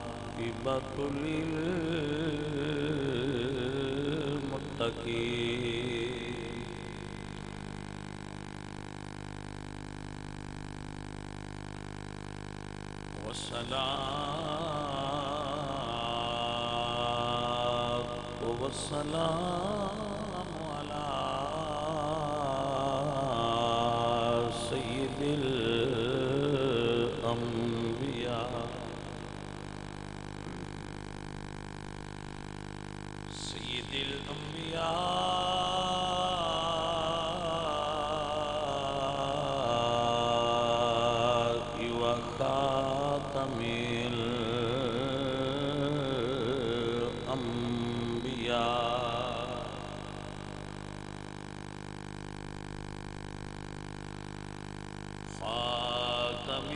والعاقبة للمتقين والصلاة والسلام على سيد الأنبياء وخاتم الأنبياء خاتم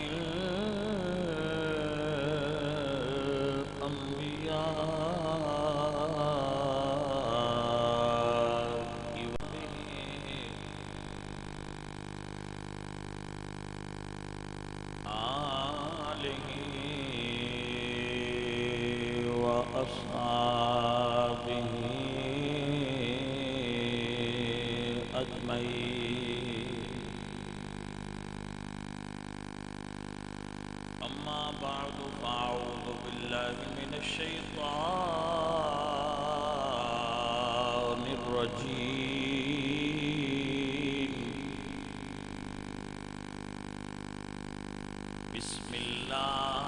آلہ وأصحابه أجمعين أما بعد فأعوذ بالله من الشيطان الرجيم بسم الله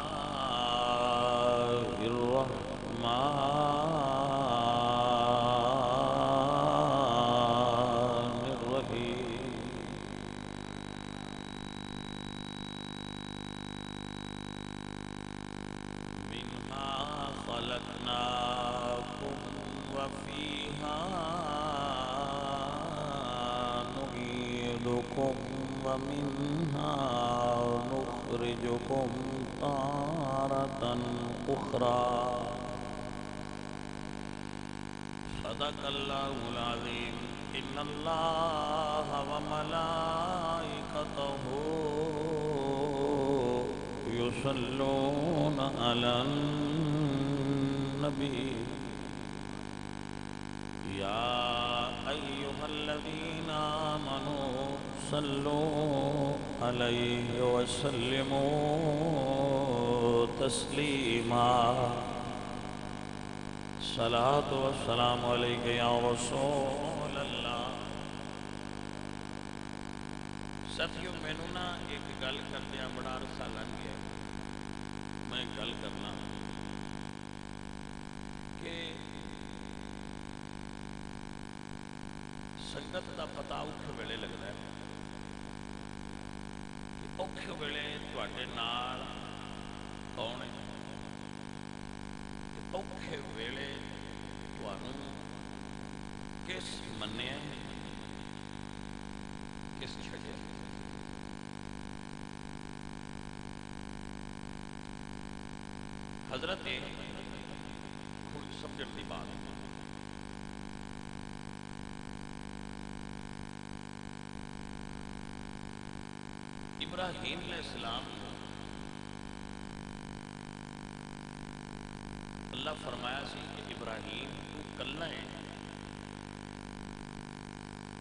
الرحمن الرحيم منها خلقناكم وفيها نعيدكم ومنها نخرجكم تارة أخرى صدق الله العظيم إن الله وملائكته يصلون على النبي يا أيها الذين آمنوا صلوا عليه وسلموا تسليما صلاة والسلام عليك يا رسول اللہ. ساتھیوں مینوں نا ایک گل کردیا بڑا عرصہ لگ گیا. میں گل کرنا کہ سنگت دا پتا اوکھے ویلے لگتا ہے کہ اوکھے ویلے تواڈے نال کون ہے، اوکھے ویلے تانوں کس منیا کس چھڈیا. حضرت خود سمجھن دی بات ابراہیم علیہ السلام اللہ فرمایا سی کہ ابراہیم تو کلا ہے،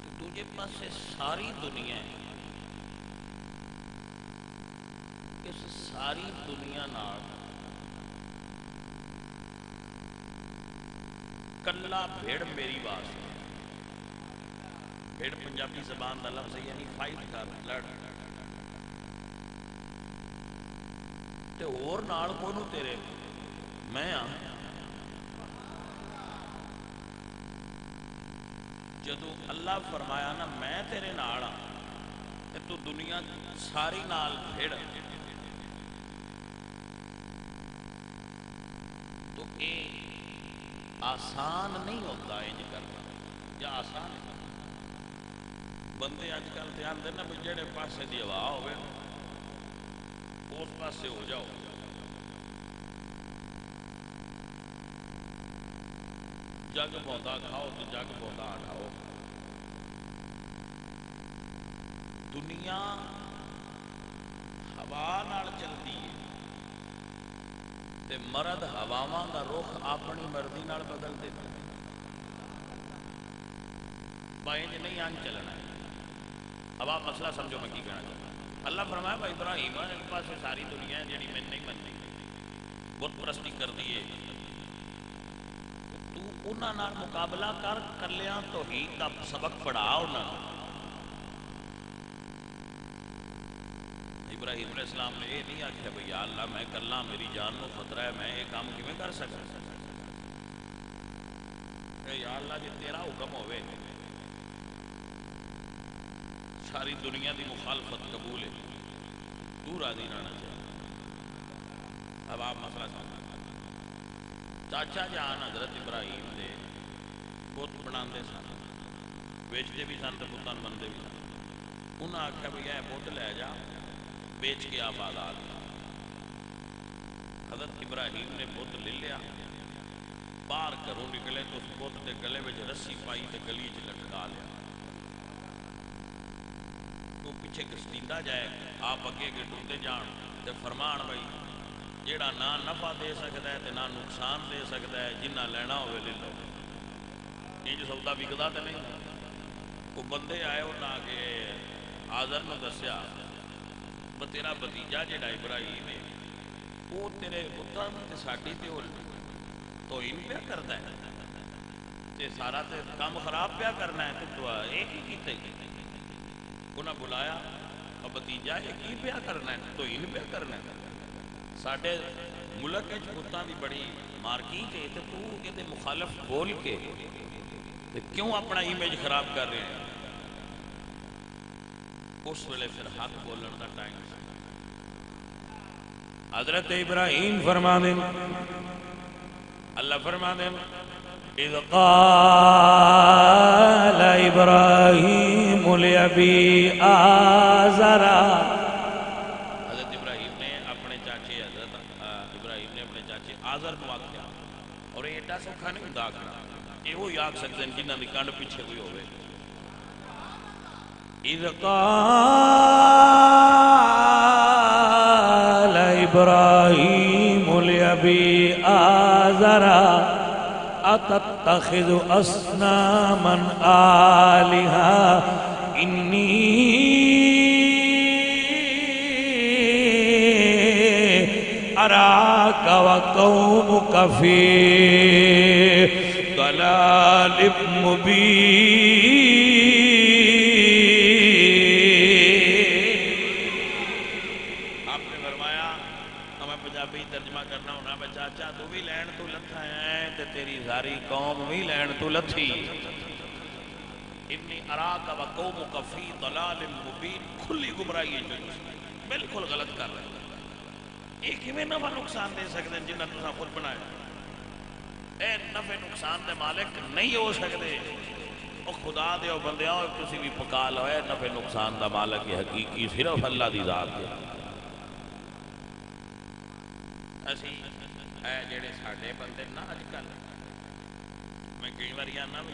تو دوجے پاسے ساری دنیا ہے، اس ساری دنیا نال کلا بھیڑ میری واسطے. بھیڑ پنجابی زبان دا لفظ ہے، یعنی فائٹ کر لڑ تے اور نال کونوں تیرے میں ہاں. جدو اللہ فرمایا نا میں تیرے نال ہاں تے تو دنیا ساری نال بھیڑ تو اے آسان نہیں ہوتا انج کرنا. یا آسان ہے؟ بندے اج کل دھیان دینا بھی جہے پاسے دی ہوا ہوئے اس پاسے ہو جاؤ. جگ بوندا کھاؤ تو جگ بوندا کھاؤ. دنیا ہوا نال چلتی ہے تے مرد ہواواں دا رخ اپنی مرضی نال بدل دیتا ہے، بائنج نہیں آن چلنا ہے۔ اب آپ مسئلہ سمجھو میں کی کہنا چاہتا ہوں۔ اللہ فرمایا بھائی ابراہیم ایک پاس ساری دنیا ہے جیڑی میں نہیں منتی، بت پرستی کر دیے، تو انہاں نال مقابلہ کر لیا، توحید دا سبق پڑھا انہاں نوں۔ ابراہیم علیہ السلام نے یہ نہیں آخیا بھئی یا اللہ میں کلا، میری جان کو خطرہ ہے، میں یہ کام کیویں کر سکتا؟ یا اللہ جی تیرا حکم ہوئے ساری دنیا دی مخالفت قبول ہے، تو راضی رہنا چاہیے۔ اب آپ مسئلہ سمجھیں، چاچا جان حضرت ابراہیم دے بت بناندے سن، بیچتے بھی سن تے بتاں نوں مندے بھی سن۔ انہاں آخیا بھئی اے بت لے جا، بیچ کے آپ آزاد۔ حضرت ابراہیم نے بت لے لیا، باہر گھروں نکلے تو اس بت کے گلے میں رسی پائی تے گلی چ لٹکا لیا۔ وہ پیچھے گھسیٹا جائے، آپ اگے اگے ٹرتے جان تے فرمان بھائی جیڑا نہ نفع دے سکتا ہے تے نہ نقصان دے سکتا ہے، جنہ لینا ہوئے لے لو۔ انج سودا وکدا تے نہیں۔ وہ بندے آئے انہاں کے آزر نے دسیا تیرا بتیجا جیڑا ابراہیم ہے وہ تیرے بتاں تے ساڈی تے توہین پیا کردا ہے تے سارا تے کام خراب پیا کرنا ہے، تو یہ کی کیتے؟ انہاں بلایا بتیجا یہ کی پیا کرنا ہے؟ توہین پیا کرنا ہے؟ ساڈے ملک وچ بتاں دی بڑی مارکیٹ ہے تے تو یہ مخالف بول کے کیوں اپنا امیج خراب کر رہے ہیں؟ اس ویلے پھر حق بولن دا ٹائم سی۔ حضرت ابراہیم فرما دیں، اللہ فرما دیں اذ قال ابراہیم لأبی آزر، حضرت ابراہیم نے اپنے چاچے ابراہیم نے اپنے چاچے آزر کو آکھیا، اور یہ ایڈا سوکھا نہیں ہوندا آکھنا، یہ وہی آکھ سکتے ہیں جنہاں دی کنڈ پیچھے کوئی ہوئے۔ اذ قال ابراہیم لأبی آزر اتتخذ اصناما آلہا انی اراک وقومک فی ضلال مبین۔ ترجمہ کرنا ہونا میں چاچا تو بھی لین تو لتھا ہے تے تیری ساری قوم بھی لین تو لتھی، انی اراک و قومک فی ضلال مبین، کھلی گمراہی ہے، بالکل غلط کر رہے ہیں۔ یہ کیویں نفع نقصان دے سکتے ہیں جنہاں تساں خود بنایا؟ اے نفع نقصان دے مالک نہیں ہو سکتے۔ او خدا دے او بندیاں تسی بھی پکا لو، اے نفع نقصان دا مالک حقیقی صرف اللہ دی ذات ہے۔ اسی اے جڑے ساڈے بندے نا اج کل، میں کئی بار آنا بھی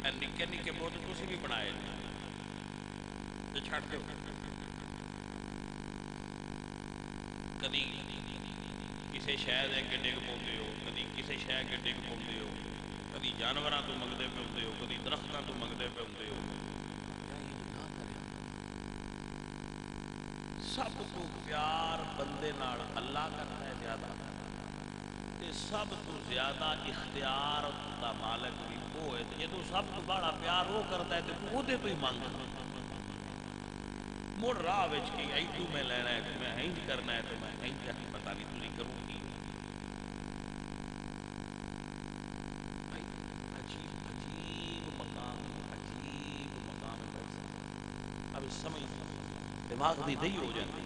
اے نکے نکے بت تسی بھی بنائے تے چھڑ دیو، کدی کسی شہر دے اگے ڈگ پاؤندے ہو، کدی کسی شہر اگے ڈگ پاؤندے ہو، کدی جانوراں تو منگدے پے ہوندے ہو، کدی درختاں تو منگدے پے ہوندے ہو۔ سب تو پیار بندے نال اللہ کرتا ہے زیادہ، سب تو زیادہ اختیار دا مالک بھی وہ ہے، جدو سب تو بڑا پیار وہ کرتا ہے تو وہ دے تو ہی مانگ مڑ راہ وچ کہ ائی تو میں لینا ہے تو میں ہینج کرنا ہے تو میں ہینج کرنا، پتہ نہیں تو نہیں کروں گی۔ عجیب عجیب مقام ہے۔ اب سمجھ دماغ دی دہی ہو جاتی،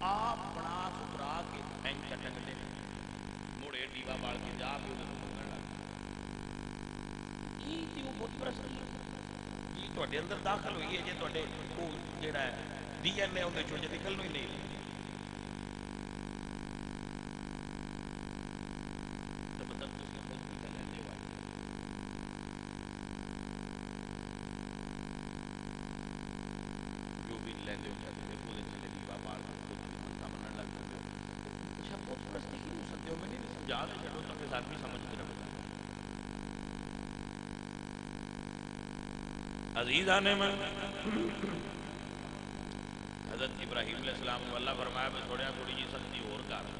آپ بنا سترا کے ہینج چٹکتے مڑے دیوا بال کے جا کے منگن لگ کی وہ بت پرستی یہ تھوڑے اندر داخل ہوئی ہے، جی تھوڑے وہ جڑا ہے ڈی این اے اندر چوجے نکلنا ہی نہیں۔ لیندے ہو جاتے پھر وہ چلے دیوا بار متا منن لگ پے اچھا بت پرستی کیوں سدے ہو میں نہیں سمجھا دے چلو تو پھر آدمی سمجھتے رہو عزیزان من حضرت ابراہیم علیہ السلام کو اللہ فرمایا میں تھوڑا تھوڑی جی سختی اور کر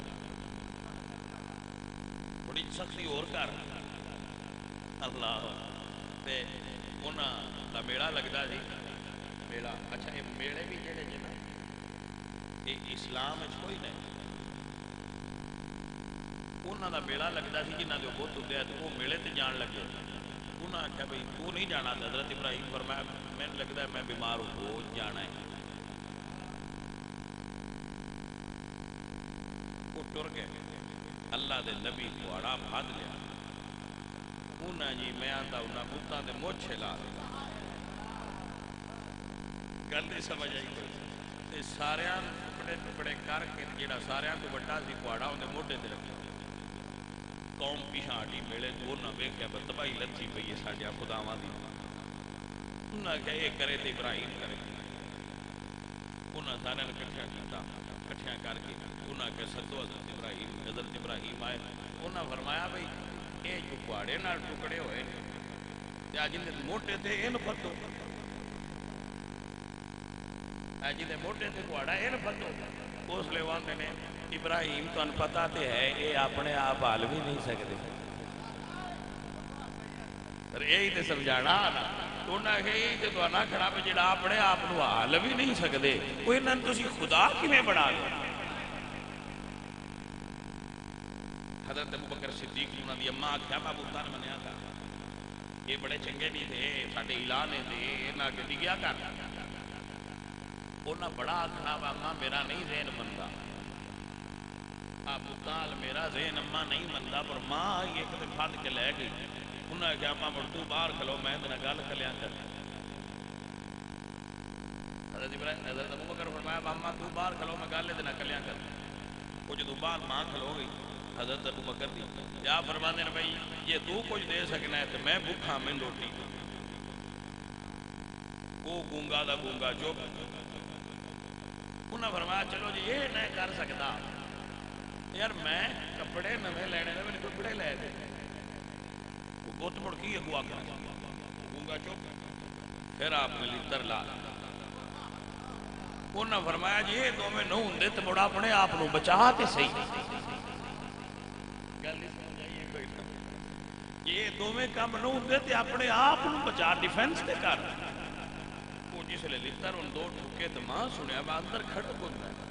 تھوڑی سختی اور کر اللہ تے انہاں دا میلہ لگدا سی میلہ اچھا یہ میلے بھی جڑے جے نا یہ اسلام وچ کوئی نہیں انہاں دا میلہ لگدا سی جنہاں دے بت ہوندے تے وہ میلے تے جان لگے انہاں آخیا بھائی تو نہیں جانا حضرت ابراہیم فرمایا میں لگتا ہے میں بیمار ہو جانا ہے وہ ٹر گئے اللہ دے نبی پواڑا بھاد لیا انہاں جی میں آتا انہاں بتاں دے موچھے لا گل نہیں سمجھ آئی کوئی سارے ٹکڑے ٹکڑے کر کے جڑا سارے تو بڑا سی پواڑا انہیں موڈے تے رکھا قوم پیچھا ہٹی میلے تو انہاں ویکھیا تباہی لتھی پئی ہے ساڈے خداواں دی انہاں کہا یہ کرے تو ابراہیم کرے انہاں سارے کٹھیا کیتا کٹھیا کر کے انہاں کہ سدو حضرت ابراہیم آئے انہاں فرمایا بھائی یہ جو پہاڑے نال ٹکڑے ہوئے تے اج دے موٹے تے این پھدو اج دے موٹے تے پہاڑا این پھدو اس لیے آندے نے ابراہیم تانوں پتہ تے ہے یہ اپنے آپ حل بھی نہیں سکتے یہی تے سمجھانا نا انہاں کہ یہی تے تہاڈا کھڑا پہ جڑا اپنے آپ نو حل بھی نہیں سکدے وہ انہاں تسی خدا کیویں بنا لو حضرت ابوبکر صدیق انہاں دی اماں آکھیا میں بتاں نے منیا تھا یہ بڑے چنگے نہیں تھے ساڈے الہ نے تھے انہاں کہ ڈگیا کر انہاں بڑا آکھنا وا اماں میرا نہیں ذہن مندا ابو تال میرا ذہن اماں نہیں مندا پر ماں ایک دن پھد کے لے گئی انہاں کہا اماں مڑ تو باہر کھلو میں تے نال گل کلیاں کر حضرت ابوبکر فرمایا اماں تو باہر کھلو میں گل تے نال کلیاں کر وہ جدوں باہر ماں کھلو گئی حضرت ابوبکر دی کیا فرماندے نے بھائی یہ تو کچھ دے سکنا ہے تے میں بھوکا میں روٹی وہ گونگا دا گونگا چپ انہاں فرمایا چلو جی یہ نہیں کر سکتا یار میں کپڑے نویں لینے نے میرے کپڑے لے دے بت مڑ کی اگوا کر گونگا چپ پھر آپ نے لتر لا انہاں فرمایا جی یہ دونوں نہ ہوندے تے مڑ اپنے آپ نو بچا تے صحیح گل نہیں سمجھ آئی کوئی یہ دونوں کام نہ ہوندے تے اپنے آپ نو بچا ڈیفینس تے کر وہ جس لے لتر ان دو ٹھکے تے ماں سنیا با اندر کھڑک ہوندا ہے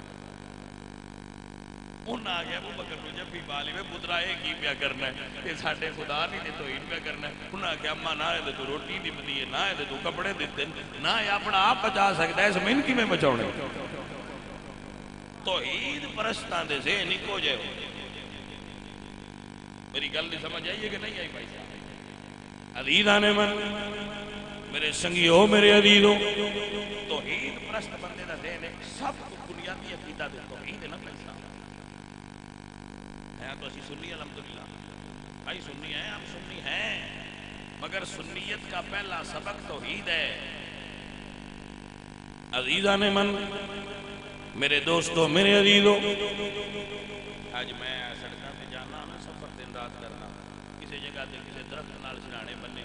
انہاں آ گیا ابوبکر نو جب بھی بالی میں پترا یہ کی پیا کرنا ہے یہ ساڈے خدا نہیں تے توہین پیا کرنا ہے انہاں کہ اماں نہ اے تو روٹی دتی ہے نہ اے تو کپڑے دتے نہ اے اپنا آپ بچا سکدا ہے اس میں کیویں بچاونے توحید پرستاں دے ذہن اکو جے میری گل نہیں سمجھ آئی ہے کہ نہیں آئی بھائی صاحب عزیزان من میرے سنگیو میرے عزیزوں توحید پرست بندے دا ذہن ہے سب کو بنیادی عقیدہ دے توحید ہے نا پیسہ ہے تو اسی سنی الحمدللہ بھائی سنی ہیں ہم سنی ہیں مگر سنیت کا پہلا سبق توحید ہے عزیزان من میرے دوستو میرے عزیزوں آج میں سڑکاں پہ جانا میں سفر دن رات کرنا کسی جگہ تے کسی درخت نال سرانے بننے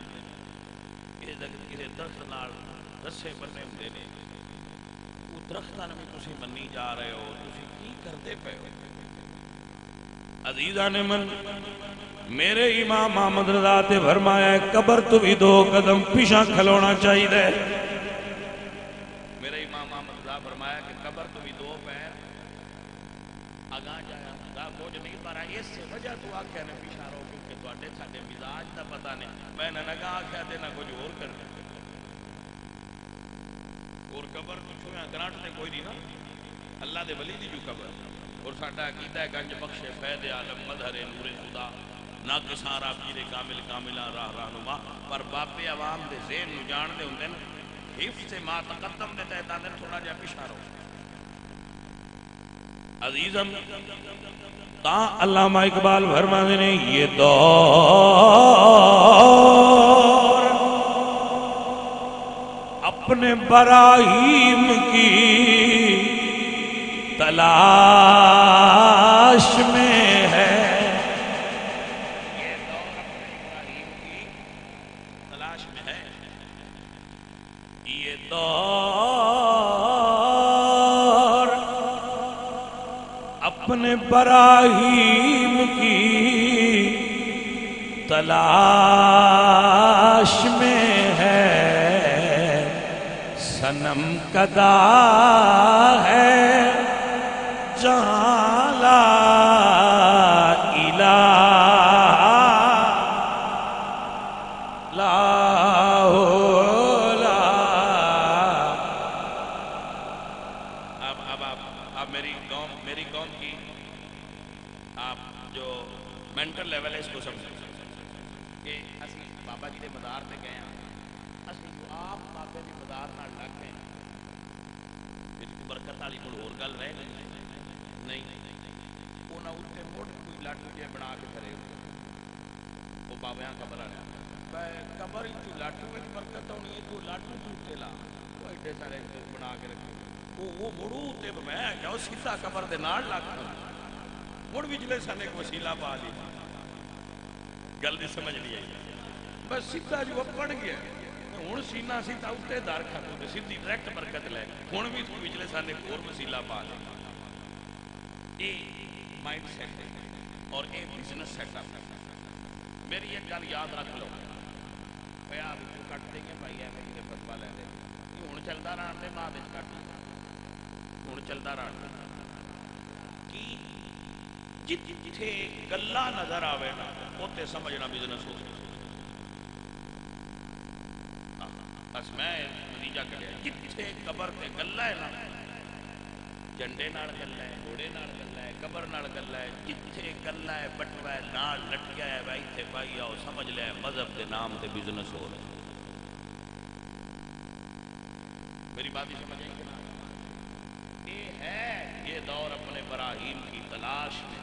کسی درخت نال رسے بننے ہوندے نے وہ درختاں بھی تسی منی جا رہے ہو تسی کی کرتے پے ہو عزیزان من میرے امام محمد رضا تے فرمایا ہے قبر تو بھی دو قدم پیچھے کھلونا چاہیے میرے امام محمد رضا فرمایا کہ قبر تو بھی دو پیر آگاں جایا خدا کچھ نہیں پارا اس سے وجہ تو آکھیا نے پیچھے رو کیونکہ تواڈے ساڈے مزاج دا پتہ نہیں میں نہ نگاہ آکھیا تے نہ کچھ اور کر اور قبر تو چھویا گرانٹ تے کوئی نہیں نا اللہ دے ولی دی جو قبر اور ساڈا عقیدہ ہے گنج بخش فیض عالم مظہر نور خدا نہ کسارا پیر کامل کاملہ راہ رہنما پر باپے عوام دے ذہن نو جان دے ہوندے حفظ سے ما تقدم دے تحت آدھے تھوڑا جا پیچھا رہو عزیزم تا علامہ اقبال فرماتے نے یہ دور اپنے براہیم کی تلاش میں ہے، یہ دور اپنے براہیم کی تلاش میں ہے، یہ دور اپنے براہیم کی تلاش میں ہے، صنم کدا ہے جہاں لا الہ لا لا۔ اب میری قوم کی آپ جو مینٹل لیول ہے اس کو سمجھیں کہ اسی بابا جی دے مزار تے گئے ہیں، اسی آپ بابے دی مزار نال لگ گئے میری برکت والی کوئی اور گل رہ گئی نہیں، انہاں اتنے مڑ کوئی لاٹھی جے بنا کے کھڑے وہ بابیاں قبر والے قبر چ لاٹو وچ برکت ہونی ہے تو لاٹو تے لا وہ ایڈے سارے بنا کے رکھے وہ مڑو تے میں کیا سیدھا قبر دے نال لگ مڑ وچلے سن ایک وسیلہ پا لی، گل نہیں سمجھ نہیں آئی، بس سیدھا جو پڑ گیا ہوں سینہ سیدھا اتنے دار کھاتو تے سیدھی ڈائریکٹ برکت لے ہوں بھی وچلے سن ایک اور وسیلہ پا لیا۔ یہ مائنڈ سیٹ ہے اور یہ بزنس سیٹ اپ ہے۔ میری ایک گل یاد رکھ لو آپ کٹ دیں گے بھائی ایویں جی فتوا لے دیں ہوں چلتا رہن دے بعد کٹ ہوں چلتا رہن کی جتھے گلا نظر آوے نا اتنے سمجھنا بزنس ہو بس میں نتیجہ کٹیا جتھے قبر تے گلا ہے نا جنڈے نال گلا ہے گھوڑے نال گلا ہے قبر نال گلا ہے جتھے گلا ہے بٹوا ہے نال لٹکیا ہے بھائی تے بھائی آؤ سمجھ لیا مذہب کے نام تے بزنس ہو رہا ہے۔ میری بات ہی سمجھ آئی کہ نا یہ ہے یہ دور اپنے براہیم کی تلاش میں ہے۔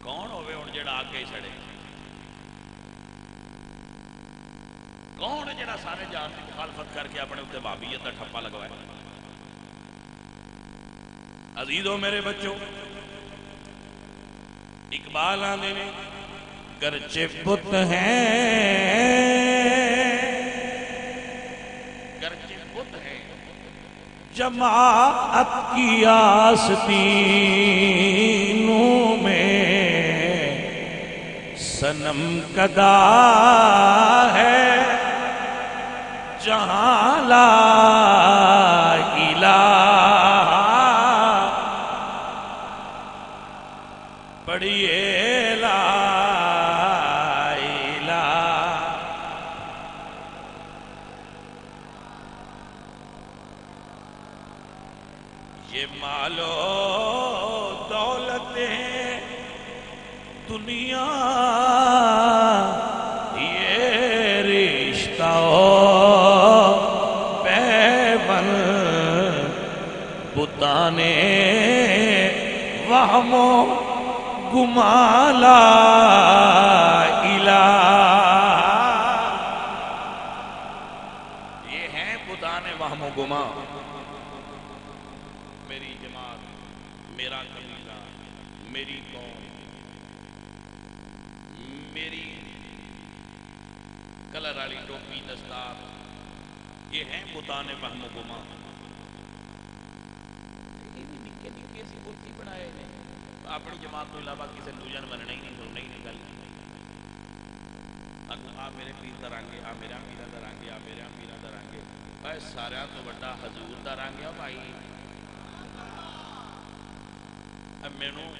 کون ہوئے ہوں جڑا آگے سڑے کون ہے جڑا سارے جہان کی مخالفت کر کے اپنے اتنے بابیت کا ٹھپا لگوائے۔ عزیزو میرے بچوں اقبال آندے نے گرچہ بت ہیں گرچہ بت ہیں جماعت کی آستینوں میں صنم کدا ہے جہاں لا الہ پڑھیے لا الہ۔ یہ مالو دولتیں دنیا یہ رشتہ پیون بتانے وہم و گما لا الہ۔ یہ ہیں بتانے وہم و گما۔ میری جماعت میرا قبیلہ میری قوم میری کلر والی ٹوپی دستار یہ ہیں بتانے وہم و گما۔ یہ بھی نکے نکے سی بتی بنائے ہیں اپنی جماعت کو علاوہ کسی دوجہ نے مننا ہی نہیں سننا ہی نہیں گل آ میرے پیر دا رنگ ہے آ میرا پیرا دا رنگ ہے آ میرا پیرا دا رنگ ہے بھائی سارے تو بڑا حضور دا رنگ ہے بھائی۔ اب مینوں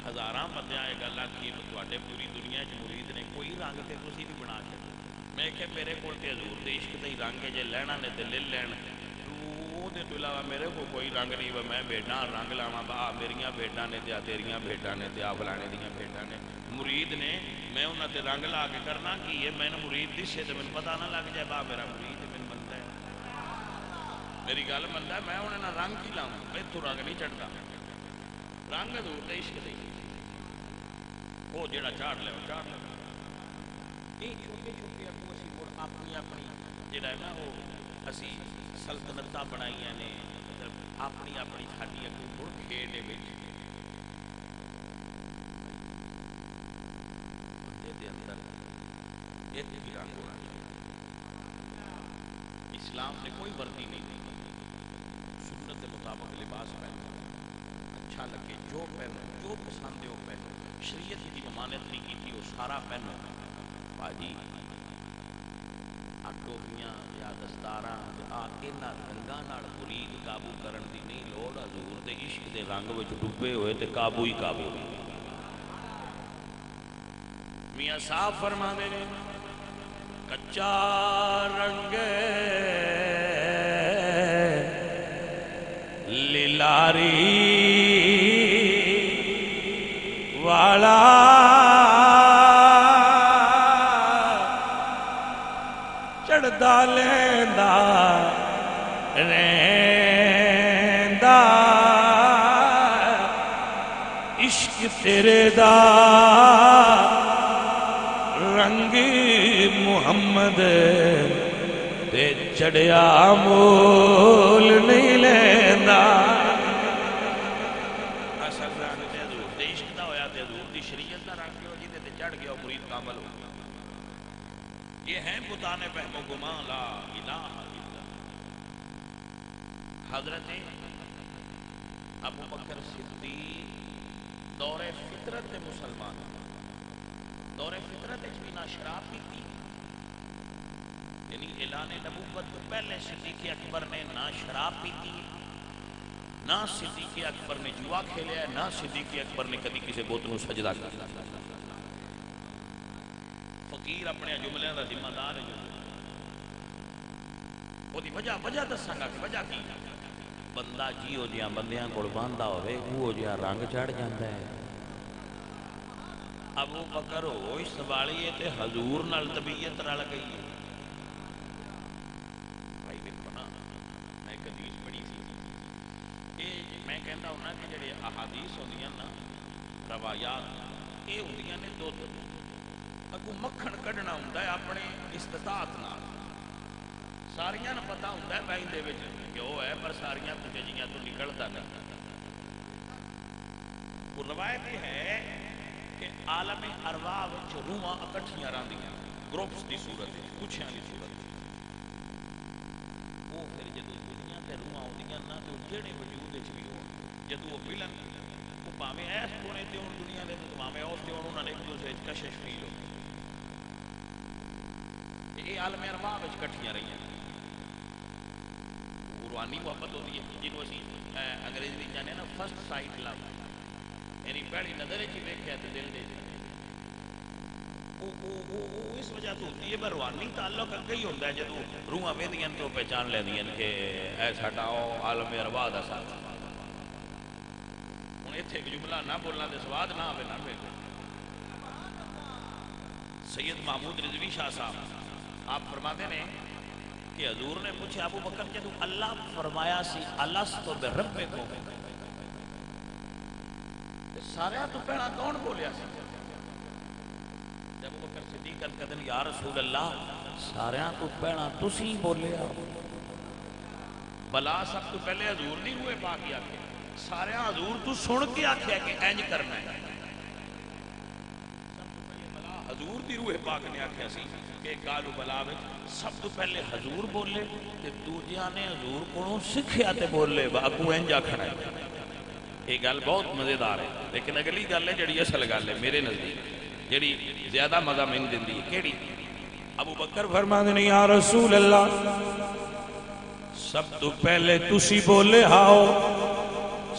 ہزاراں بندیاں یہ گل آکھی تواڈے پوری دنیا چ مرید نے کوئی رنگ تے تسی بھی بنا کے میں کہ میرے کول تے حضور دے عشق دا ہی رنگ ہے جے لینا نے تے لے لین دے تو علاوہ میرے کو کوئی رنگ نہیں میں بھیڈاں رنگ لاواں آ میریاں بھیڈاں نے تے آ تیریاں بھیڈاں نے تے آ فلانے دیاں بھیڈاں نے مرید نے میں انہاں تے رنگ لا کے کرنا کی ہے مینوں مرید دسے تے مینوں پتہ نہ لگ جائے با میرا مرید مینوں مندا ہے میری گل مندا ہے میں انہاں رنگ کی لاواں ایتھوں رنگ نہیں چڑھدا رنگ حضور دے عشق دے وہ جڑا چاڑ لے چاڑ لے یہ چھوٹے چھوٹے ابو اسی کو اپنی اپنی جڑا ہے نا وہ اسی سلطنتاں بنائیاں نے اپنی اپنی ساڈی اگوں مڑ کھیڈ وچ بندے دے اندر ایک ہی رنگ ہونا چاہیے. اسلام نے کوئی وردی نہیں دی. سنت کے مطابق لباس پہنو، اچھا لگے جو پہنو، جو پسند ہے وہ پہنو. شریعت کی ممانعت نہیں کی تھی، وہ سارا پہنو. باجی ٹوپیاں یا دستاراں انہاں رنگاں نال مرید قابو کرن دی نہیں لوڑ. حضور دے عشق دے رنگ وچ ڈوبے ہوئے تے قابو ہی قابو. میاں صاحب فرماندے نے کچا رنگ للاری والا چڑھدا لیندا رہندا عشق تیرے دا رنگ محمد تے چڑھیا مول نہیں لیندا. اصل رنگ تے حضور دے عشق دا ہویا تے حضور دی شریعت دا رنگ ہو جیندے تے چڑھ گیا مرید کامل ہو. یہ ہیں بتانے فہم و گمان لا الہ الا اللہ. حضرت ابو بکر صدیق دور فطرت دے مسلمان، دور فطرت بھی نہ شراب پیتی، یعنی اعلان نبوت تو پہلے صدیق اکبر نے نہ شراب پیتی، نہ صدیق اکبر نے جوا کھیلیا، نہ صدیق اکبر نے کبھی کسی بت نو سجدہ کیا. فقیر اپنے جملے کا ذمہ دار ہے. وہ وجہ دساں گا کہ وجہ کی. بندہ جیو جہاں بندیاں کول باندھا ہوئے وہ جہاں رنگ چڑھ جاتا ہے. ابو بکر ہوئی سنبھالیے تے حضور نال طبیعت رل گئی ہے. بھائی دیکھو نا، میں ایک حدیث پڑھی سی، یہ میں کہتا ہوں نا کہ جڑے احادیث ہوندیاں نا روایات، یہ ہوندیاں نے دودھ اگوں مکھن کڈنا ہوندا ہے اپنے استطاعت نال. ساریاں نوں پتہ ہوندا ہے بھائی دے وچ گھیو ہے پر ساریاں جیاں تو نکلدا نہیں. وہ روایت یہ ہے کہ عالم ارواح وچ روحاں اکٹھیاں رہندیاں گروپس دی صورت وچ، کچھیاں دی صورت وچ. وہ پھر جدوں دنیا تے روحاں ہوندیاں نا تو جڑے وجود وچ بھی ہون جدوں وہ ملن وہ پاویں ایس کونے تے ہون دنیا دے تے پاویں اس تے ہون، انہاں نے ایک دوسرے وچ کشش فیل ہوندی. یہ عالم ارواح وچ کٹھیاں رہیاں. روحانی محبت ہوتی ہے جنہوں اسی انگریزی میں جانے نا فرسٹ سائٹ لو، یعنی پہلی نظر ہی ویکھیا تے دل دے اس وجہ تو ہوتی ہے. پر روحانی تعلق اگے ہی ہوتا ہے جدوں روحاں ویندیاں تو پہچان لیندیاں کہ اے ساڈا عالم ارواح دا ساتھ. ہن ایتھے ایک جملہ نہ بولنا تے سواد نہ آوے نا. سید محمود رضوی شاہ صاحب آپ فرماتے ہیں کہ حضور نے پوچھا ابو بکر جدوں اللہ فرمایا سی الستُ بربکم، سارے تو پہلا کون بولیا سی؟ جب ابو بکر صدیق کہتے ہیں یا رسول اللہ سارے تو پہلا تسی بولیا. بلا سب تو پہلے حضور دی روح پاک کی آکھے، سارے حضور تو سن کے آکھیا کہ انج کرنا ہے. حضور دی روح پاک نے آکھیا سی کہ گالو بلا وچ سب تو پہلے حضور بولے تے دوجیاں نے حضور کولوں سکھیا تے بولے اگوں انج آکھنا ہے. یہ گل بہت مزیدار ہے. لیکن اگلی گل ہے جڑی اصل گل ہے میرے نزدیک جڑی زیادہ مزہ مین دیندی ہے کیڑی؟ ابو بکر فرماندے نے یا رسول اللہ سب تو پہلے تسی بولے ہاؤ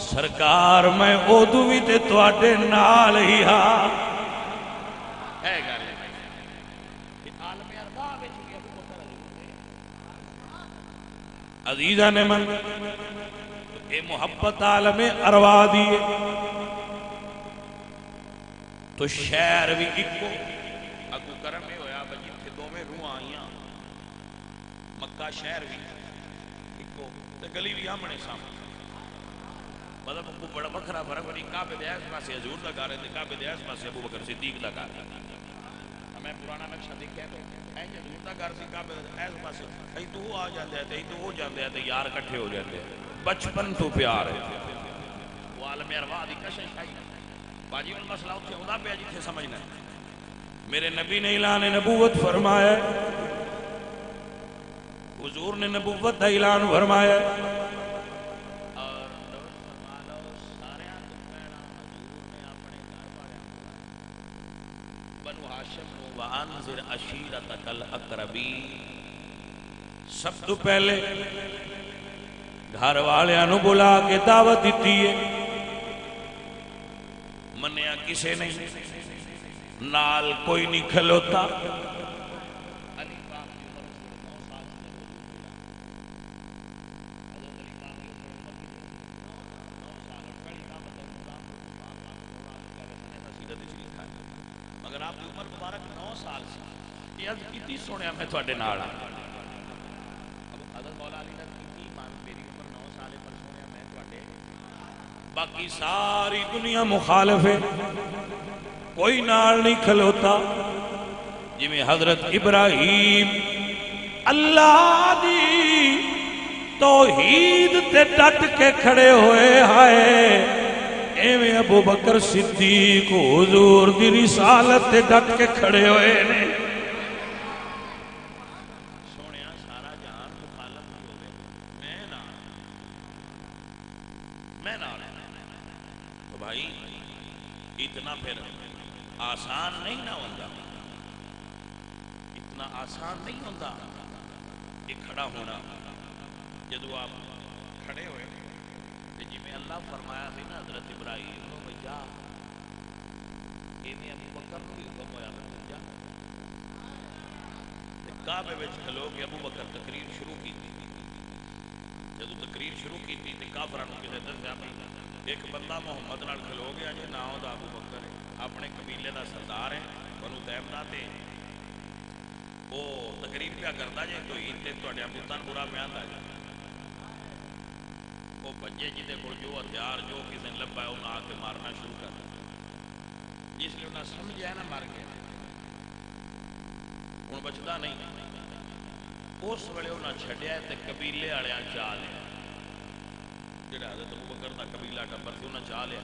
سرکار میں اودو بھی تے تواڈے نال ہی ہاں. ہے گل عالم ارواح وچ بھی ابو بکر عزیزاں نے من اے محبت عالم ارواح دی تو شہر بھی اکو اگو کرم میں ہویا بھئی جتھے دوویں روحاں آئیاں مکہ شہر بھی اکو تے گلی بھی آمنے سامنے. مطلب کو بڑا بکھرا فرق بڑی کعبے دے اس پاسے حضور دا گھر ہے تے کعبے دے اس پاسے ابو بکر صدیق دا گھر ہے. میں پرانا نقشہ دیکھا تو اے حضور دا گھر سی کعبے دے اس پاسے ائی تو آ جاندے تے تو ہو جاندے تے یار اکٹھے ہو جاندے بچپن تو پیار ہے وہ عالم ارواح دی کشش آئی باجی ان مسئلہ اتنے ہوندا پیا جتھے سمجھنا ہے میرے نبی نے اعلان نبوت فرمایا حضور نے نبوت کا اعلان فرمایا اور بنو ہاشم وانذر عشیرتک الاقربین سب تو پہلے گھر والوں بلا کے دعوت دیتی ہے منیا کسے نہیں نال کوئی نہیں کھلوتا مگر آپ کی عمر مبارک 9 سال سی یہ عرض کیتی سنیا میں تھوڑے نال حضرت مولا علی نے کیتی مان میری عمر 9 سال ہے پر سنیا میں تھوڑے باقی ساری دنیا مخالف ہے کوئی نال نہیں کھلوتا جی میں حضرت ابراہیم اللہ دی توحید تے ڈٹ کے کھڑے ہوئے ہائے ایویں ابو بکر صدیق حضور دی رسالت تے ڈٹ کے کھڑے ہوئے نے سونیا سارا جہان مخالف ہوئے میں نہ تو بھائی اتنا پھر آسان نہیں نہ ہوتا اتنا آسان نہیں ہوتا یہ کھڑا ہونا جدو آپ کھڑے ہوئے جی میں اللہ فرمایا سی نا حضرت ابراہیم نو بھیا ایویں ابو بکر نو بھی حکم ہویا بھیا کعبے وچ کھلو کے ابو بکر تقریر شروع کی جدو تقریر شروع کی تے کافراں نو کسے دسیا ایک بندہ محمد نال کھلو گیا جی نام دا ابو بکر ہے اپنے قبیلے دا سردار ہے بنو تیم دا تے او تقریر پیا کردا جے توحید تے تواڈے بتاں برا بیان دا جے وہ بجے جہدے کو جو ہتھیار جو کسی نے لبا ہے انہیں آ کے مارنا شروع کر دیا جس لیے انہیں سمجھا ہے نا مر گیا ہوں بچتا نہیں اس ویلے انہیں چھڈیا تے قبیلے والے چاہ لیا جہاں حضرت ابو بکر دا قبیلہ ٹبر سے انہیں چاہ لیا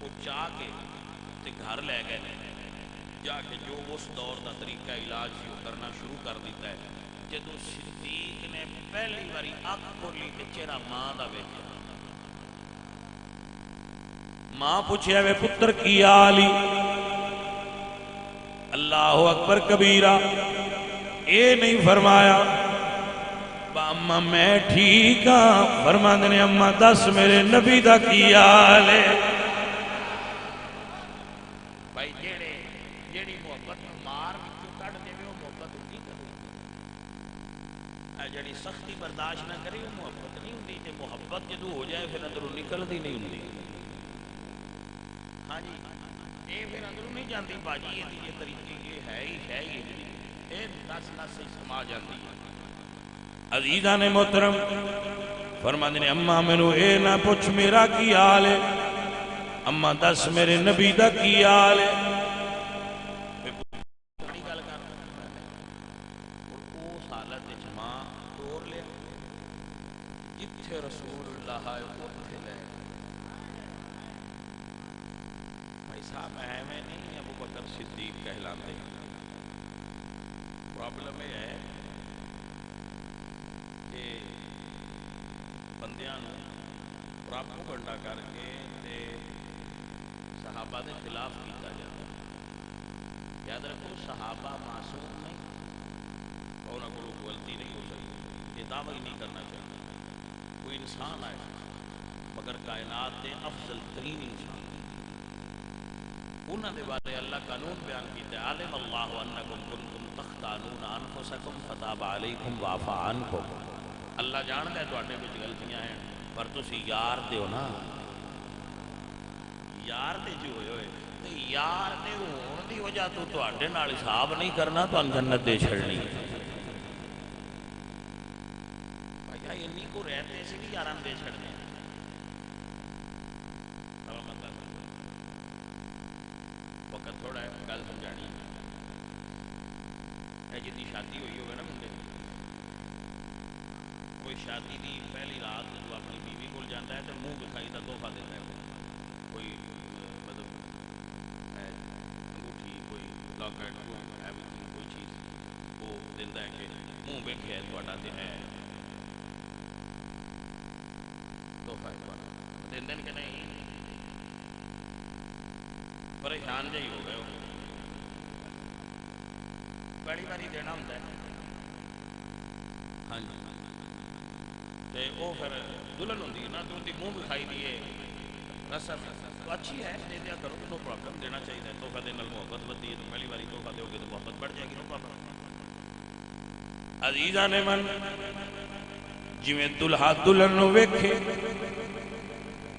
وہ چاہ کے تے گھر لے گئے جا کے جو اس دور دا طریقہ علاج سی کرنا شروع کر دیتا ہے جدو صدیق نے پہلی باری اکھ کھولی تے چہرہ ماں دا ویکھیا ماں پوچھیا وے پتر کی حال اللہ اکبر کبیرہ اے نہیں فرمایا اما میں ٹھیک ہاں فرماندے نے اما دس میرے نبی دا کی حال ہے بھائی جیڑی محبت مار وچوں کڈ دے وہ محبت نہیں کرنی جڑی سختی برداشت نہ کرے وہ محبت نہیں ہوندی تے محبت جدوں ہو جائے پھر اندروں نکلدی نہیں ہوندی ہاں جی یہ پھر اندروں نہیں جاندی باجی یہ طریقے یہ ہے ہی یہ نس نس سما جاندی ہے عزیزان محترم فرماندے نے اماں مینوں اے نہ پوچھ میرا کی حال ہے اماں دس میرے نبی دا کی حال ہے اس حالت وچ ماں توڑ لے جتھے رسول اللہ ہے اوتھے لے بھائی صاحب ایویں نہیں ابو بکر صدیق کہلاندے پرابلم یہ ہے کہ بندیاں نو پراپوگنڈا کر کے تے صحابہ دے خلاف کیتا جاتا یاد رکھو صحابہ معصوم نہیں انہاں کولوں غلطی نہیں ہو سکتی یہ دعویٰ ہی نہیں کرنا چاہیے کوئی انسان ہے مگر کائنات دے افضل ترین انسان انہاں دے بارے اللہ قانون بیان کیتا ہے عالم اللہ انکم کنتم تختانون انفسکم فتاب علیکم وعفا عنکم اللہ جاندا ہے تواڈے وچ غلطیاں ہیں پر تسی یار دے ہو نا یار دے جو ہوئے ہوئے تے یار دے ہون دی وجہ تو تواڈے نال حساب نہیں کرنا تانوں جنت دے چھڑنی بھائی انی کو رہتے سی بھی یاراں دے چھڑنے وقت تھوڑا ہے گل سمجھانی جی شادی ہوئی ہوگی نا منڈے کوئی شادی کی پہلی رات جو اپنی بیوی کو جاتا ہے تو منہ دکھائی کا تحفہ دیتا ہے کوئی مطلب انگوٹھی کوئی لاکٹ کوئی چیز وہ دینا ہے کہ منہ ویکھے تھوڑا تو ہے تحفہ دیں کہ نہیں پریشان جہی ہو گئے پہلی باری دینا ہوتا ہے ہاں جی وہ پھر دلہن ہوتی ہے نا تو ان کی منہ دکھائی دیے رسم تو اچھی ہے دے دیا کرو نو پرابلم دینا چاہیے تحفہ دینے محبت بنتی ہے تو پہلی باری تحفہ دو گے تو محبت بڑھ جائے گی نو پرابلم عزیزاں نے من جویں دلہا دلہن نو ویکھے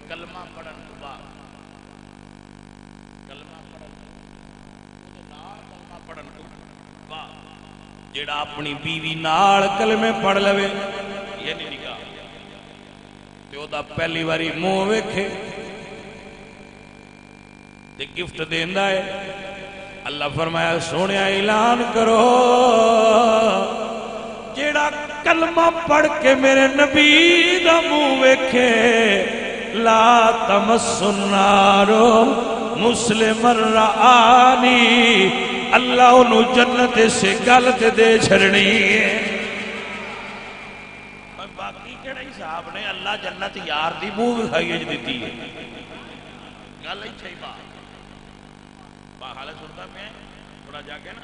کلمہ پڑھن تو بعد کلمہ پڑھن تو بعد جیڑا اپنی بیوی نال کلمے پڑھ لوے یہ نہیں نکاح تے او دا پہلی باری منہ ویکھے تے گفٹ دیندا ہے اللہ فرمایا سونیا اعلان کرو جیڑا کلمہ پڑھ کے میرے نبی دا منہ ویکھے لا تمس النار مسلم رآنی اللہ انہوں جنت سے گلت دے چھڑنی ہے باقی کہڑے حساب نے اللہ جنت یار دی منہ وکھائی دیتی ہے گل ہی چھئی حالت سنتا پہ تھوڑا جا کے نا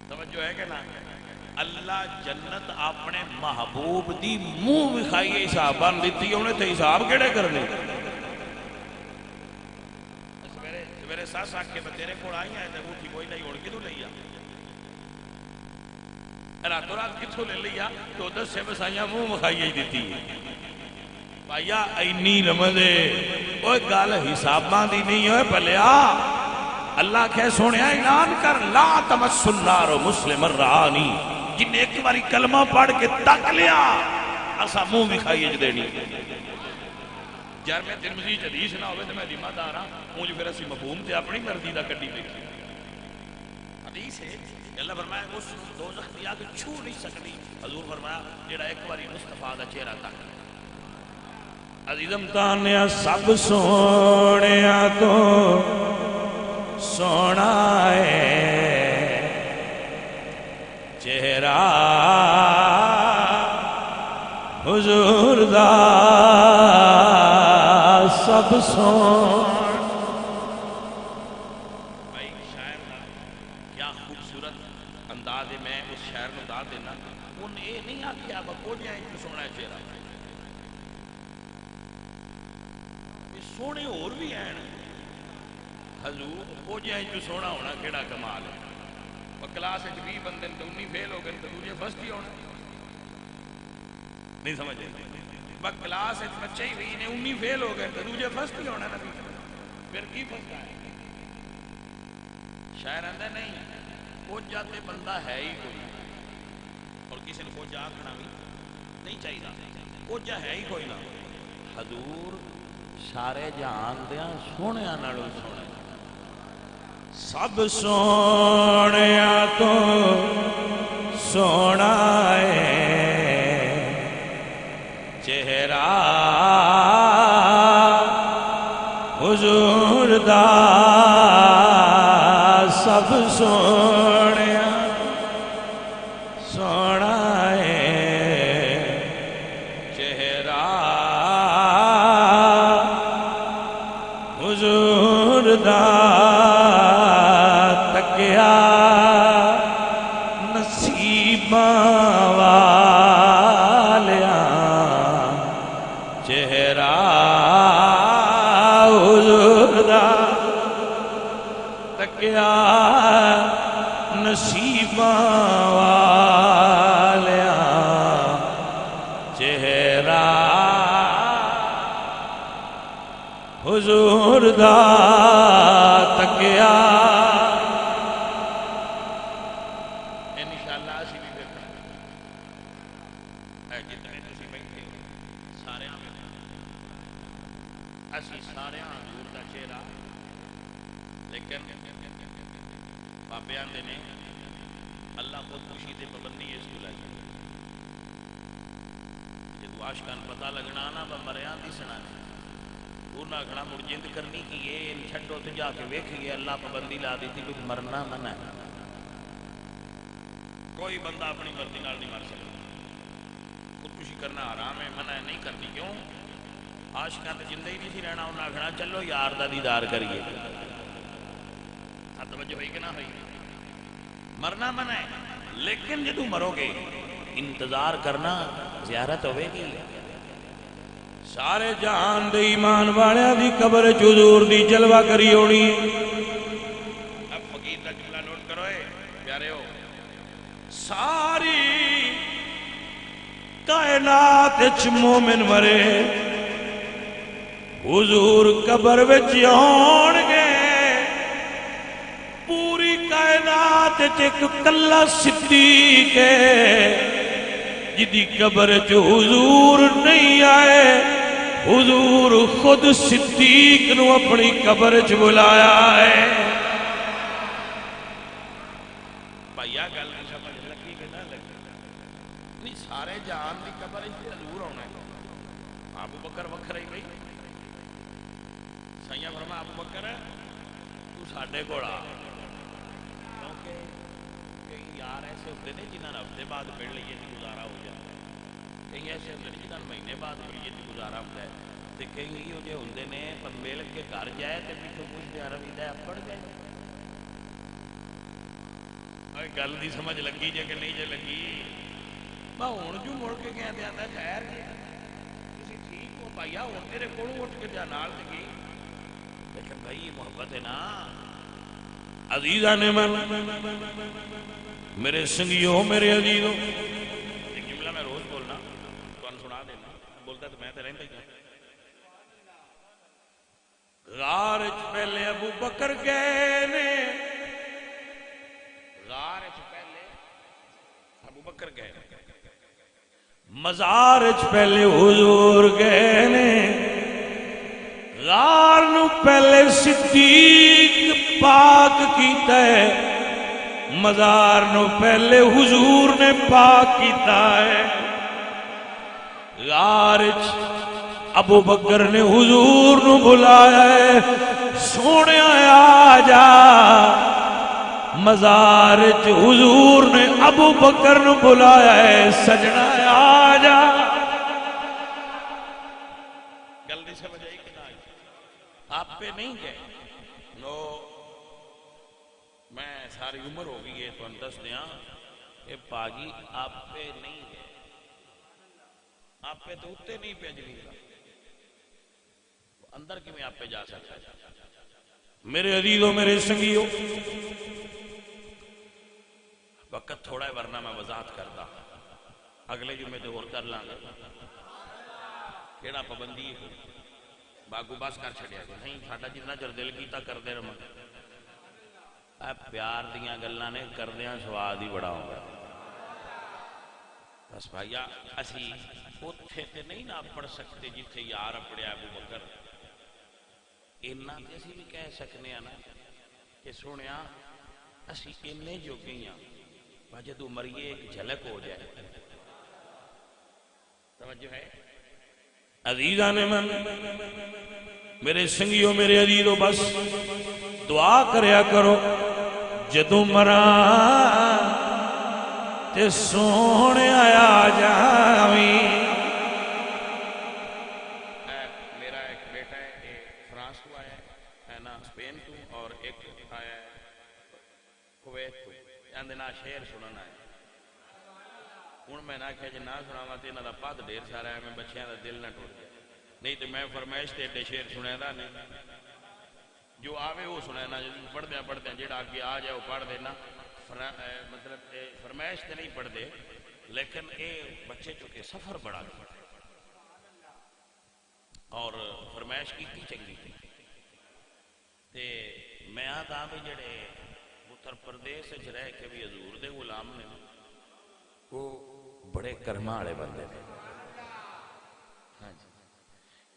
توجہ ہے کہ نا اللہ جنت اپنے محبوب دی منہ وکھائی حساب بن دیتی ہے انہیں تو حساب کیڑے کرنے میرے ساس آکھ کے میں تیرے کو آئی آئے تھے اٹھی کوئی نہیں اڑ کدھو لیا راتوں رات کتھو لے لیا تو 10 سے بسائیاں منہ وکھائی دیتی ہے بھائیا اینی رمضے اوہ گال حساباں دی نہیں ہوئے پلیا اللہ کہے سونے اعلان کر لا تمس النار مسلم الرعانی جن ایک باری کلمہ پڑھ کے تک لیا اسا منہ وکھائی دینی یار میں ترمذی حدیث نہ ہوئے تو میں ذمہ دار ہاں مجھے پھر اسی مفہوم تے اپنی مرضی دا کڈی بیٹھی حدیث ہے اللہ فرمایا اس دوزخ دی آگ چھو نہیں سکتی حضور فرمایا جیڑا ایک باری مصطفیٰ دا چہرہ تک عزیزم تانیا سب سونیا تو سونا ہے چہرہ حضور دا سب سون بھائی شاعر کیا خوبصورت انداز ہے میں اس شاعر میں دا دینا ان یہ نہیں آکھیا بکو جائیں جو سونا ہے چہرہ سونے اور بھی ہیں حضور وہ جائیں جو سونا ہونا کیڑا کمال ہے وہ کلاس 20 بندے تو 19 فیل ہو گئے تو تجھے فرسٹ ہی ہونا نہیں سمجھے بس کلاس بچے ہی بھی 19 فیل ہو گئے تو تجھے فرسٹ ہی ہونا نبی پھر کی فرسٹ آئے شاعر آندہ نہیں فوج جاتے بندہ ہے ہی کوئی اور کسی نے فوج آکھنا بھی نہیں چاہیے فوج جا ہے ہی کوئی نہ حضور سارے جہان دیاں سونیا نالو سونے سب سونیا تو سونا ہے چہرہ حضور دا سب سونیا سونا ہے چہرہ حضور دا تکیا نصیباں والیاں چہرہ حضور دا تکیا نصیباں والیاں چہرہ حضور دا تکیا انشاءاللہ اسی بھی دیکھیں اے جتنے تسی بیٹھے سارے اسی سارے حضور دا چہرہ لیکن بابے آندے نے اللہ خودکشی تے پابندی اس کو لے جدو عاشقاں پتہ لگنا نا مریا دسنا انہاں آخنا مڑ جند کرنی کی یہ چھڈو تے جا کے ویکھیے اللہ پابندی لا دیتی کہ مرنا منع ہے. کوئی بندہ اپنی مرضی نال نہیں مر سکتا. خودکشی کرنا حرام ہے, منع نہیں کرنی. کیوں؟ عاشقاں تے زندہ ہی نہیں سی رہنا. انہاں آخنا چلو یار دا دیدار کریے. توجہ ہوئی کہ نہ ہوئی؟ مرنا منع ہے, لیکن جدو مرو گے انتظار کرنا زیارت ہوئے گی. سارے جہان دے ایمان والیاں دی قبر وچ حضور دی جلوہ کری ہونی. اب فقیر دا جملہ نوٹ کرو اے پیارے ہو. ساری کائنات وچ مومن مرے حضور قبر وچ آن گے. پوری کائنات وچ ایک کلا صدیق ہے جدی قبر وچ حضور نہیں آئے. حضور خود صدیق نو اپنی قبر وچ بلایا ہے. بھائیا گل نہیں سمجھ لگی کہ نہ لگی؟ نہیں سارے جہان دی قبر وچ حضور ہونا ہے. ابو بکر وکھرا ہی بھائی. سائیاں فرما ابو بکر تو ساڈے کول آ. کیونکہ کئی یار ایسے ہوتے ہیں جنہاں ہفتے بعد مل لیے تو گزارا ہو جاتا ہے. کئی ایسے ہوتے ہیں جنہاں مہینے بعد ملیے تو گزارا ہوتا ہے. تو کئی یہ جو ہوتے ہیں پر مل کے گھر جائے تو پیچھوں کچھ پیارا بھی دے پڑ گئے. گل نہیں سمجھ لگی جے کہ نہیں جے لگی؟ میں ہوں جو مڑ کے گیا دیا تھا خیر جی تسی ٹھیک ہو بھائیا ہوں تیرے کولوں اٹھ کے جا نال تے گئی. لیکن بھائی یہ محبت ہے نا عزیزان من میرے سنگیوں میرے عزیزوں. ایک جملہ میں روز بولنا تو سنا دینا بولتا تو میں تو رہتا ہی ہوں. غار وچ پہلے ابو بکر گئے نے. غار وچ پہلے ابو بکر گئے. مزار وچ پہلے حضور گئے نے. غار نو پہلے صدیق پاک کیتا ہے. مزار نو پہلے حضور نے پاک کیتا ہے. غار وچ ابو بکر نے حضور نو بلایا ہے. سونے آ جا. مزار وچ حضور نے ابو بکر نو بلایا ہے. سجنا آ جا. گل نہیں سمجھ آئی کہ نہ آئی؟ آپ پہ نہیں گئے نو. میں ساری عمر ہو گئی ہے تو دس دیا کہ پاجی آپ پہ نہیں گئے. آپ پہ تو اتنے نہیں پہ جلی اندر کی میں آپ پہ جا سکتا ہے. میرے عزیزوں میرے سنگیوں وقت تھوڑا ہے ورنہ میں وضاحت کرتا. اگلے جمعے تو اور کر لیں گے. کیڑا پابندی ہے باگو بس کر چھڑیا کہ نہیں ساڈا جتنا چر دل کیتا کرتے رہو. پیار دیاں گلاں نے کردیاں سواد ہی بڑا ہوگا. بس بھائیا اسی اوتھے تے نہیں نہ پڑھ سکتے جتھے یار اپڑیا ابو بکر. اینا تے اسی بھی کہہ سکنے ہیں نا کہ سنیا اسی اینے جو گئیاں جدو مریے ایک جھلک ہو جائے. توجہ ہے عزیزان من میرے سنگیوں میرے عزیزوں بس دعا کریا کرو جدو مراں تے سونے آیا جاویں. میرا ایک بیٹا ہے فرانس کو آیا ہے نا اسپین تو اور ایک آیا ہے کویت تو. اندنا شعر سننا ہے. ہوں میں نہ کہا جی نہ سناواں تے انہاں دا پد ڈھیر سارا ہے میں بچیاں دا دل نہ ٹوٹ جائے. نہیں تو میں فرمائش تے ایڈے شعر سنے دا نہیں جو آوے وہ سنے نا. پڑھتے ہیں جیڑا آگے آ جائے وہ پڑھ دینا. مطلب فرمائش تے نہیں پڑھ دے لیکن اے بچے چکے سفر بڑا دے اور فرمائش کی چنگی تھی. تے میں آتا بھی جڑے اتر پردیش رہ کے بھی حضور دے غلام نے وہ بڑے کرما والے بندے نے. ہاں جی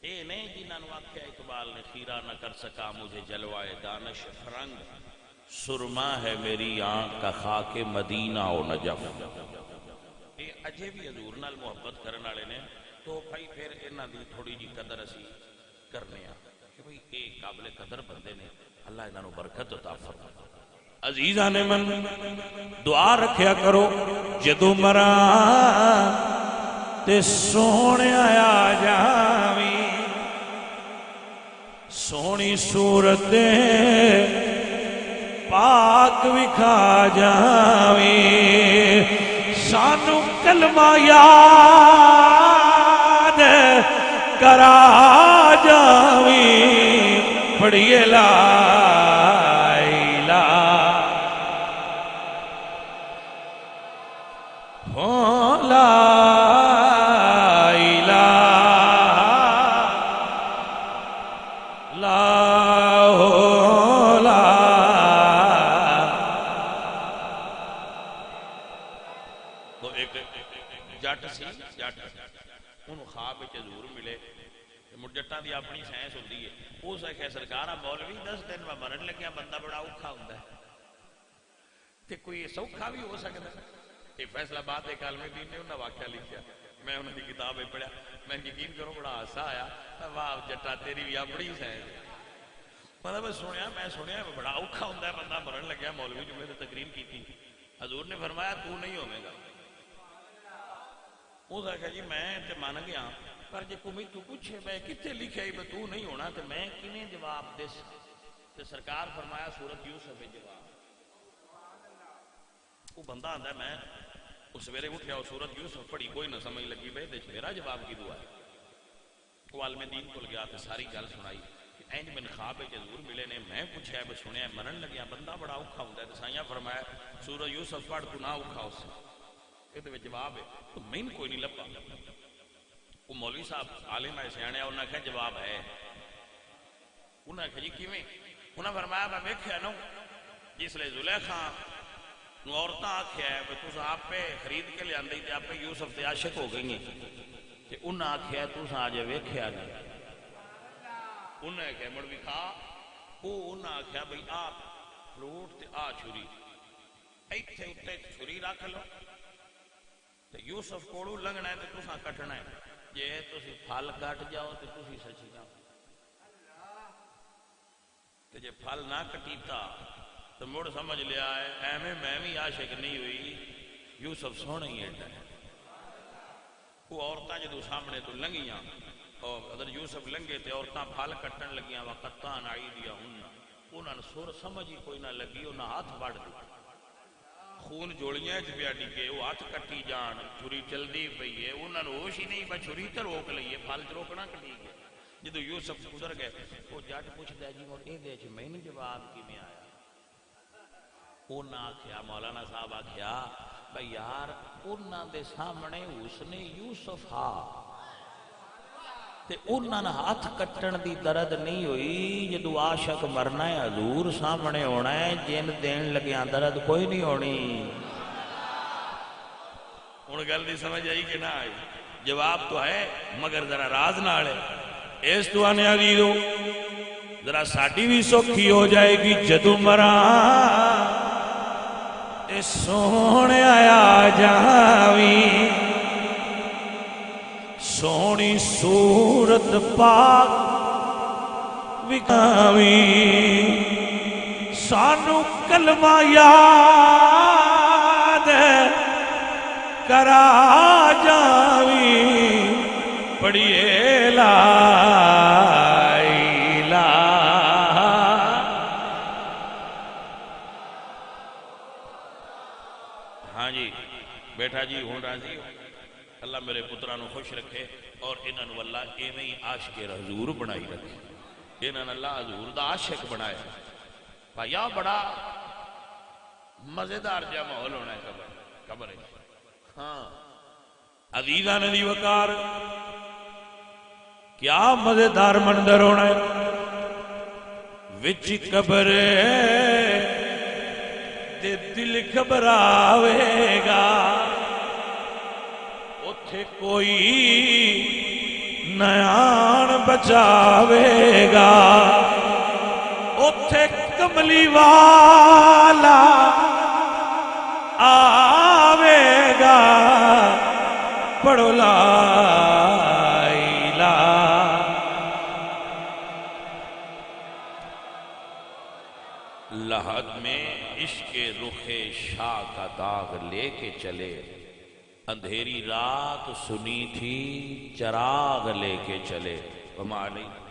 اے نہیں جنہاں نو آکھیا اقبال نے خیرہ نہ کر سکا مجھے جلوائے دانش فرنگ. سرما ہے میری آنکھ کا خاک مدینہ و نجف. یہ اجے بھی حضور نال محبت کرنے والے نے تو بھائی پھر انہاں دی تھوڑی جی قدر اسی کرنے ہاں کہ بھائی یہ قابل قدر بندے نے، اللہ انہاں نو برکت عطا فرمائے. عزیزاں نے من دعا رکھیا کرو جدوں مراں تے سونے آ جاویں، سونی صورت پاک وکھا جاویں، سانو کلمہ یاد کرا جاویں، پڑھیے لا اپنی سائنس ہوتی ہے. وہ کہ سرکار مولوی 10 دن میں مرن لگیا بندہ بڑا اوکھا ہوتا ہے تے کوئی سوکھا بھی ہو سکتا ہے. یہ فیصلہ باد ایک عالم دین نے انہوں نے واقعہ لکھا، میں انہوں کی کتاب پڑھا، میں یقین کرو بڑا ہاسا آیا. واہ جٹا تیری بھی اپنی سائنس. مطلب میں سنیا بڑا اوکھا ہوتا ہے بندہ مرن لگیا. مولوی جمعے سے تقریر کی تھی، حضور نے فرمایا تو نہیں ہوے گا. اس نے کہا جی میں تے مان گیا، پر جے کوئی تو پوچھے میں کتے لکھے میں تو نہیں ہونا تو میں کیویں جواب دس. تو سرکار فرمایا سورت یوسف ہے جواب. وہ بندہ آتا ہے میں اس سویرے اٹھیا اور سورت یوسف پڑھی کوئی نہ سمجھ لگی بھائی دیکھ میرا جواب کی دعا ہے. وہ عالم دین کو گیا تو ساری گل سنائی کہ اینج من خواب ہے حضور ملے نے، میں پوچھا ہے سنیا مرن لگیا بندہ بڑا اوکھا ہوتا ہے. تو سائیاں فرمایا سورت یوسف پڑھ تو نہ اوکھا اس سے. یہ جواب ہے تو مین کوئی نہیں لبا. وہ مولوی صاحب عالم ہے سیانے، انہوں نے کہا جواب ہے. انہوں نے کہا جی کیویں؟ انہوں نے فرمایا میں ویکھیا نو جس لئے زلیخا نو عورتاں آکھیا ہے کہ تُس آپ پہ خرید کے لے آندی تے آپ پہ یوسف تے عاشق ہو گئی ہیں کہ انہوں نے آکھیا ہے تُس آجے ویکھیا نہیں. انہوں نے کہا مڑ بھی کھا انہوں نے آکھیا بھئی آپ فروٹ تے آ چھری ایتھے اتے چھری رکھ لو تے یوسف کوڑو لنگنا ہے تے تُساں کٹنا ہے. جے تسی پھل کٹ جاؤ تے تسی سچی جاؤ تے جے پھل نہ کٹیتا تو مڑ سمجھ لیا ہے ایویں میں بھی عاشق نہیں ہوئی، یوسف سونا ہی ہے. وہ عورتاں جدو سامنے تو لنگیاں اور اگر یوسف لنگے تے عورتاں پھل کٹن لگیاں وقتان عیدیہن، انہاں نے سر سمجھ ہی کوئی نہ لگی، انہاں ہاتھ بڑھ دی خون جوڑیاں پیا ڈگے، وہ ہاتھ کٹی جان چھری چلدی پئی ہے. انہوں نے ہوش ہی نہیں بس چھری تے روک لئیے پھل چ روکنا کٹی گیا. جدو یوسف گزر گئے وہ جٹ پوچھتا ہے جی مڑ یہ دے میں نہیں جواب کی میں آیا. انہاں آکھیا مولانا صاحب آکھیا بھئی یار انہاں دے سامنے حسن یوسف ہاں تے انہاں نے ہاتھ کٹن دی درد نہیں ہوئی. جدو عاشق مرنا ہے حضور سامنے ہونا ہے، جن دین لگیاں درد کوئی نہیں ہونی. ہن گل دی سمجھ آئی کہ نہ آئی؟ جواب تو ہے مگر ذرا راز نال ہے. اس تو آنے عزیزو ذرا ساڈی بھی سوکھی ہو جائے گی جدو مراں تے سونے آیا جاویں، سونی صورت پاک وکھاویں، سانو کلمہ یاد کرا جاویں، پڑھیے لا الہ. ہاں جی بیٹھا جی ہوں راضی ہو. اللہ میرے پترانو خوش رکھے اور انہوں اللہ ایویں ہی عاشق حضور بنائی رکھے. انہوں اللہ حضور دا عاشق بنائے. بھائیا بڑا مزیدار جا ماحول ہونا ہے قبر ہے. ہاں عزیزان دی وقار کیا مزیدار منظر ہونا ہے. وچ قبر تے دل گھبراوے گا، اوتھے کوئی نیان بچاوے گا، اوتھے کملی والا آوے گا پڑھو لا الہ۔ لحد میں عشق رخ شاہ کا داغ لے کے چلے، اندھیری رات سنی تھی چراغ لے کے چلے۔ وما علیہ